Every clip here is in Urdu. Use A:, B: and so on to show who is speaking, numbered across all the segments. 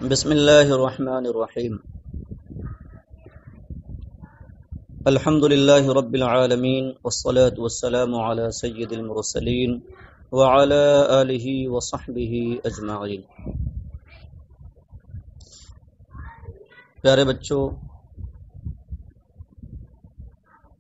A: بسم اللہ الرحمن الرحیم الحمد للہ رب العالمین والصلاة والسلام علی سید المرسلین وعلی آلہ وصحبہ اجمعین۔ پیارے بچوں،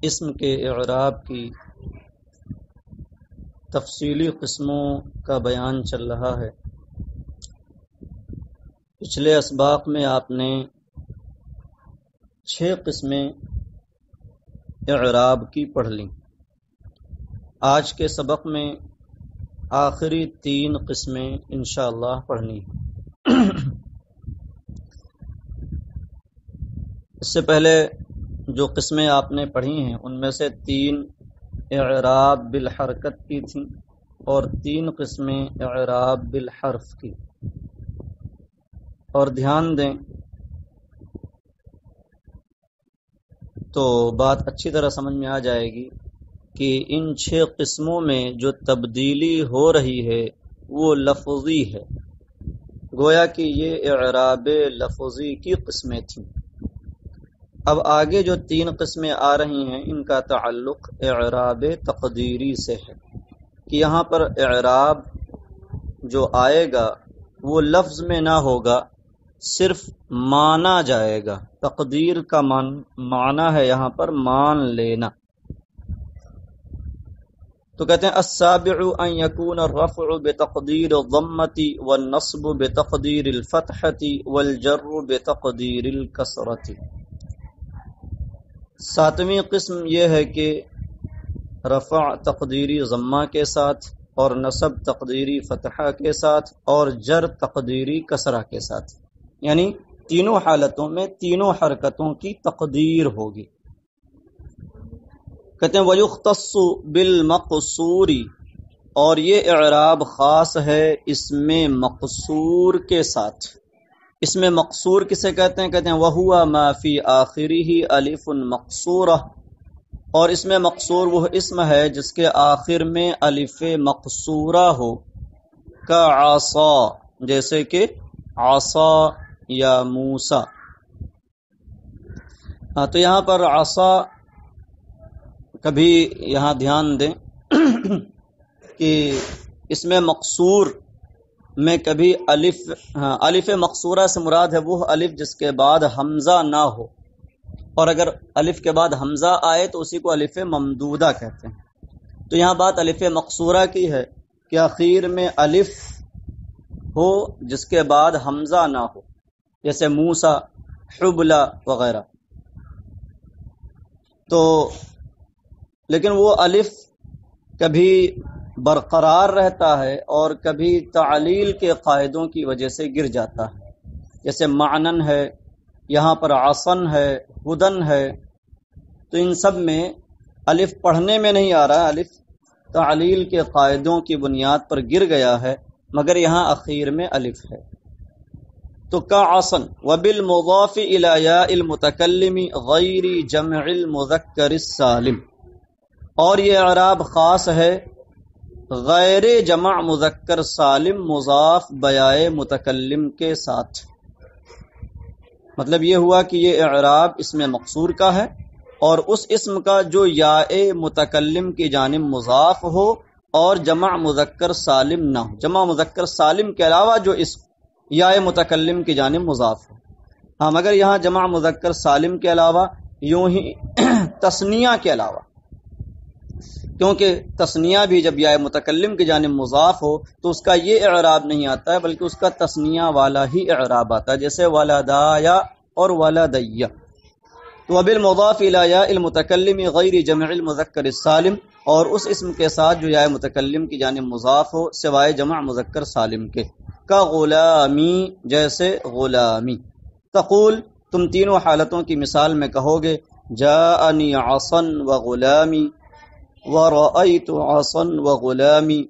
A: اسم کے اعراب کی تفصیلی قسموں کا بیان چل رہا ہے۔ پچھلے اسباق میں آپ نے 6 قسمیں اعراب کی پڑھ لیں۔ آج کے سبق میں آخری 3 قسمیں انشاءاللہ پڑھنی ہیں۔ اس سے پہلے جو قسمیں آپ نے پڑھی ہیں ان میں سے 3 اعراب بالحرکت کی تھیں اور 3 قسمیں اعراب بالحرف کی۔ اور دھیان دیں تو بات اچھی طرح سمجھ میں آ جائے گی کہ ان 6 قسموں میں جو تبدیلی ہو رہی ہے وہ لفظی ہے، گویا کہ یہ اعراب لفظی کی قسمیں تھیں۔ اب آگے جو 3 قسمیں آ رہی ہیں ان کا تعلق اعراب تقدیری سے ہے کہ یہاں پر اعراب جو آئے گا وہ لفظ میں نہ ہوگا، صرف مانا جائے گا۔ تقدیر کا معنی ہے یہاں پر مان لینا۔ تو کہتے ہیں السابع ان یکون الرفع بتقدیر الضمۃ والنصب بتقدیر الفتحۃ والجر بتقدیر الکسرۃ۔ 7ویں قسم یہ ہے کہ رفع تقدیری ضمہ کے ساتھ اور نصب تقدیری فتحہ کے ساتھ اور جر تقدیری کسرہ کے ساتھ، یعنی تینوں حالتوں میں تینوں حرکتوں کی تقدیر ہوگی۔ کہتے ہیں وَيُخْتَصُّ بِالْمَقْصُورِ، اور یہ اعراب خاص ہے اسم مقصور کے ساتھ۔ اسم مقصور کسے کہتے ہیں؟ کہتے ہیں وَهُوَ مَا فِي آخِرِهِ أَلِفٌ مَقْصُورَةٌ، اور اسم مقصور وہ اسم ہے جس کے آخر میں الف مقصورہ ہو، کا عصا، جیسے کہ عصا یا موسیٰ۔ تو یہاں پر عصا، کبھی یہاں دھیان دیں کہ اسم مقصور میں کبھی الف مقصورہ سے مراد ہے وہ الف جس کے بعد حمزہ نہ ہو، اور اگر الف کے بعد حمزہ آئے تو اسی کو الف ممدودہ کہتے ہیں۔ تو یہاں بات الف مقصورہ کی ہے کہ آخر میں الف ہو جس کے بعد حمزہ نہ ہو، جیسے موسیٰ، حبلہ وغیرہ۔ تو لیکن وہ الف کبھی برقرار رہتا ہے اور کبھی تعلیل کے قاعدوں کی وجہ سے گر جاتا ہے، جیسے معنن ہے، یہاں پر عصن ہے، ہدن ہے۔ تو ان سب میں الف پڑھنے میں نہیں آ رہا، الف تعلیل کے قاعدوں کی بنیاد پر گر گیا ہے، مگر یہاں اخیر میں الف ہے۔ تو کا عصن وبالمضاف الی یاء المتکلم غیر جمع المذکر السالم، اور یہ اعراب خاص ہے غیر جمع مذکر سالم مضاف بیائے متکلم کے ساتھ۔ مطلب یہ ہوا کہ یہ اعراب اسم مقصور کا ہے اور اس اسم کا جو یاء متکلم کی جانب مضاف ہو اور جمع مذکر سالم نہ ہو، جمع مذکر سالم کے علاوہ جو اسم یاء متکلم کی جانب مضاف ہو۔ ہاں، مگر یہاں جمع مذکر سالم کے علاوہ، یوں ہی تثنیہ کے علاوہ، کیونکہ تثنیہ بھی جب یاء متکلم کی جانب مضاف ہو تو اس کا یہ اعراب نہیں آتا ہے بلکہ اس کا تثنیہ والا ہی اعراب آتا ہے، جیسے ولدایا اور ولدیہ۔ تو وبالمضاف الی یاء المتکلم غیر جمع المذکر السالم، اور اس اسم کے ساتھ جو یاء متکلم کی جانب مضاف ہو سوائے جمع مذکر سالم کے، کا غلامی، جیسے غلامی۔ تقول، تم تینوں حالتوں کی مثال میں کہو گے جاءنی عصن وغلامی، ورأیت عصن وغلامی،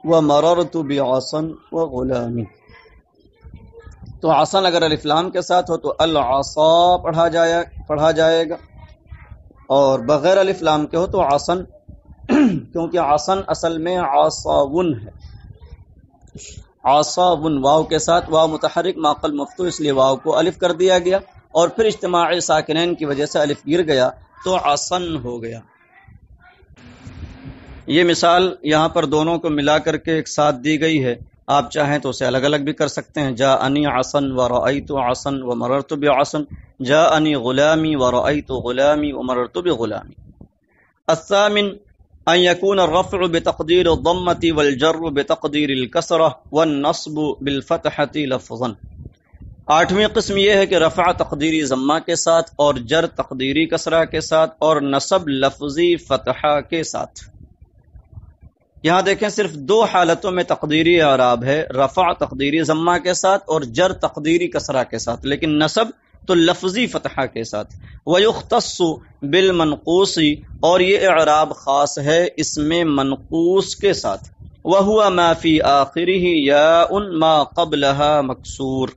A: ومررت بعصن وغلامی۔ تو عصن اگر الف لام کے ساتھ ہو تو العصا پڑھا جائے گا، اور بغیر الف لام کے ہو تو عصن، کیونکہ عصن اصل میں عصاون ہے۔ عصابن واو کے ساتھ، واو متحرک ماقل مفتوح اس لیے واو کو الف کر دیا گیا، اور پھر اجتماع ساکنین کی وجہ سے الف گر گیا تو عصن ہو گیا۔ یہ مثال یہاں پر دونوں کو ملا کر کے ایک ساتھ دی گئی ہے، آپ چاہیں تو اسے الگ الگ بھی کر سکتے ہیں۔ جاءنی عصن ورأیت عصن ومررت بعصن، جاءنی غلامی ورأیت غلامی ومررت بغلامی۔ الثامن ان يكون الرفع بتقدير الضمة والجر بتقدير الكسرة والنصب بالفتحة لفظا۔ آٹھویں قسم یہ ہے کہ رفع تقدیری ضمہ کے ساتھ اور جر تقدیری کسرہ کے ساتھ اور نصب لفظی فتحہ کے ساتھ۔ یہاں دیکھیں صرف دو حالتوں میں تقدیری اعراب ہے، رفع تقدیری ضمہ کے ساتھ اور جر تقدیری کسرہ کے ساتھ، لیکن نصب تو لفظی فتحہ کے ساتھ۔ وَيُخْتَصُّ بِالْمَنْقُوصِ اور یہ اعراب خاص ہے اسم منقوص کے ساتھ۔ وَهُوَ مَا فِي آخِرِهِ يَاءٌ مَا قَبْلَهَا مَكْسُورٌ،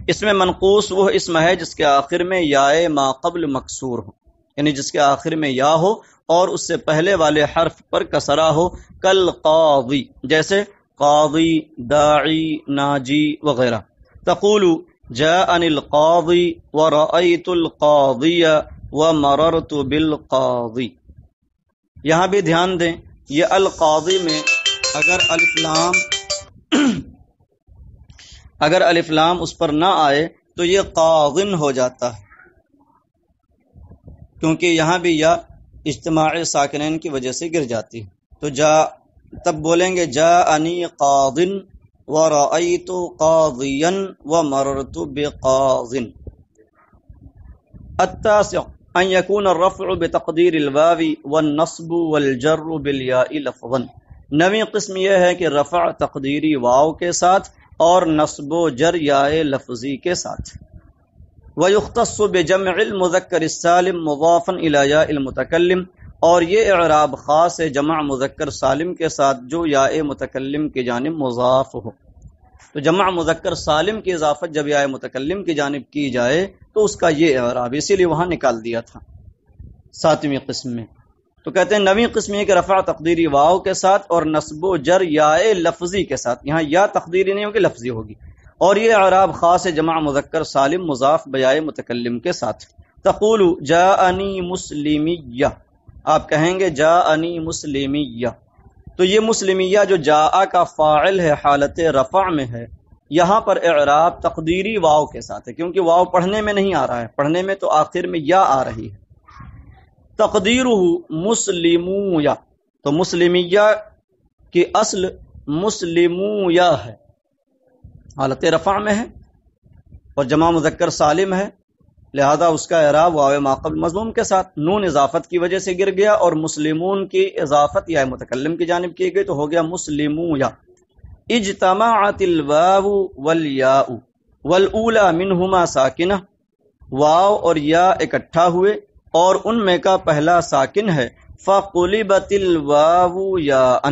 A: اسم منقوص وہ اسم ہے جس کے آخر میں یا ما قبل مکسور ہو، یعنی جس کے آخر میں یا ہو اور اس سے پہلے والے حرف پر کسرہ ہو، کالقاضی جیسے قاضی، داعی، ناجی وغیرہ۔ تقول جاءنی القاضی ورأیت القاضی ومررت بالقاضی۔ یہاں بھی دھیان دیں، یہ القاضی میں اگر الف لام اس پر نہ آئے تو یہ قاضن ہو جاتا ہے، کیونکہ یہاں بھی یا اجتماع ساکنین کی وجہ سے گر جاتی ہے، تو تب بولیں گے جاءنی قاضن ورأیت قاضیا ومررت بقاض۔ التاسع ان يكون الرفع بتقدیر الواو والنصب والجر بالیاء لفظا۔ نویں قسم یہ ہے کہ رفع تقدیری واو کے ساتھ اور نصب و جر یا لفظی کے ساتھ۔ وَيُخْتَصُّ بِجَمْعِ الْمُذَكَّرِ السَّالِمِ مُضَافًا إِلَى يَاءِ الْمُتَكَلِّمِ، اور یہ اعراب خاص ہے جمع مذکر سالم کے ساتھ جو یا متکلم کی جانب مضاف ہو۔ تو جمع مذکر سالم کی اضافت جب یا متکلم کی جانب کی جائے تو اس کا یہ اعراب، اسی لیے وہاں نکال دیا تھا ساتویں قسم میں۔ تو کہتے ہیں نویں قسم یہ کہ رفع تقدیری واو کے ساتھ اور نصب و جر یا لفظی کے ساتھ، یہاں یا تقدیری نہیں ہوگی لفظی ہوگی، اور یہ اعراب خاص ہے جمع مذکر سالم مضاف بیائے متکلم کے ساتھ۔ تقول جاءنی مسلمیہ، آپ کہیں گے جاءنی مسلمیہ، تو یہ مسلمیہ جو جاء کا فاعل ہے حالت رفع میں ہے، یہاں پر اعراب تقدیری واو کے ساتھ ہے، کیونکہ واو پڑھنے میں نہیں آ رہا ہے، پڑھنے میں تو آخر میں یا آ رہی ہے۔ تقدیرہ مسلمویا، تو مسلمیہ کی اصل مسلمویا ہے، حالت رفع میں ہے اور جمع مذکر سالم ہے، لہذا اس کا اعراب واو ما قبل مضموم کے ساتھ نون اضافت کی وجہ سے گر گیا، اور مسلمون کی اضافت یا متکلم کی جانب کی گئی تو ہو گیا مسلمویا۔ اجتمعت الواو والیاء والاولی منہما ساکنہ، واو اور یا اکٹھا ہوئے اور ان میں کا پہلا ساکن ہے، فقلبت الواو یاء،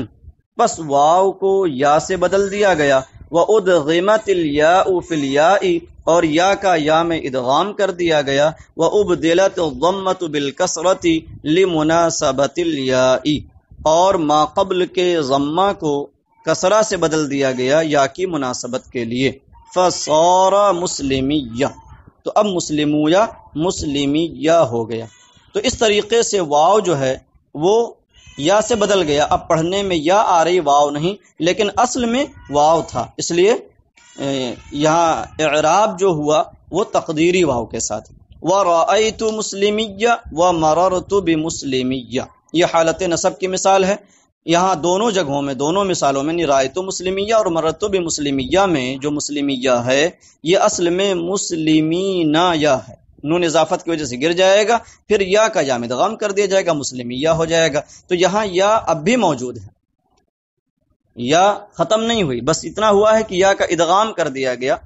A: بس واو کو یا سے بدل دیا گیا، وَأُدْغِمَتِ الْيَاءُ فِي الْيَاءِ اور یا کا یا میں ادغام کر دیا گیا، وَأُبْدِلَتِ الضَّمَّةُ بِالْكَسْرَةِ لِمُنَاسَبَةِ الْيَاءِ اور ما قبل کے ضمہ کو کسرہ سے بدل دیا گیا یا کی مناسبت کے لیے، فَصَارَ مُسْلِمِيَّ، تو اب مسلمویا مسلمیہ ہو گیا۔ تو اس طریقے سے واو جو ہے وہ یا سے بدل گیا، اب پڑھنے میں یا آ رہی واو نہیں، لیکن اصل میں واو تھا، اس لیے یہاں اعراب جو ہوا وہ تقدیری واو کے ساتھ۔ وَرَأَيْتُ مُسْلِمِيَّ وَمَرَرْتُ بِمُسْلِمِيَّ، یہ حالت نصب کی مثال ہے۔ یہاں دونوں جگہوں میں، دونوں مثالوں میں، رأیت مسلمیہ اور مررت بمسلمیہ میں جو مسلمیہ ہے یہ اصل میں مسلمینہ یا ہے، نون اضافت کی وجہ سے گر جائے گا، پھر یا کا یا میں ادغام کر دیا جائے گا، مسلمیہ ہو جائے گا۔ تو یہاں یا اب بھی موجود ہے، یا ختم نہیں ہوئی، بس اتنا ہوا ہے کہ یا کا ادغام کر دیا گیا،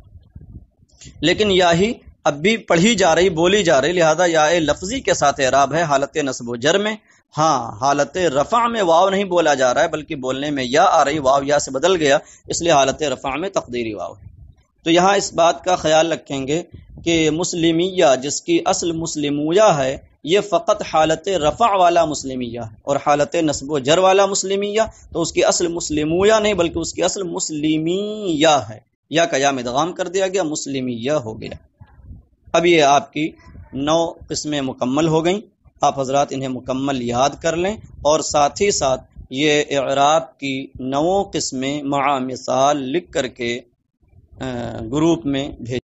A: لیکن یا ہی اب بھی پڑھی جا رہی، بولی جا رہی، لہذا یا لفظی کے ساتھ اعراب ہے حالت نصب و جر میں۔ ہاں حالت رفع میں واو نہیں بولا جا رہا ہے بلکہ بولنے میں یا آ رہی، واو یا سے بدل گیا، اس لیے حالت رفع میں تقدیری واو ہے۔ تو یہاں اس بات کا خیال رکھیں گے کہ مسلمیہ جس کی اصل مسلمویا ہے، یہ فقط حالت رفع والا مسلمیہ ہے، اور حالت نصب و جر والا مسلمیہ تو اس کی اصل مسلمویہ نہیں بلکہ اس کی اصل مسلمیہ ہے، یا کا یا میں ادغام کر دیا گیا، مسلمیہ ہو گیا۔ اب یہ آپ کی 9 قسمیں مکمل ہو گئیں، آپ حضرات انہیں مکمل یاد کر لیں، اور ساتھ ہی ساتھ یہ اعراب کی 9 قسمیں مع مثال لکھ کر کے گروپ میں بھیج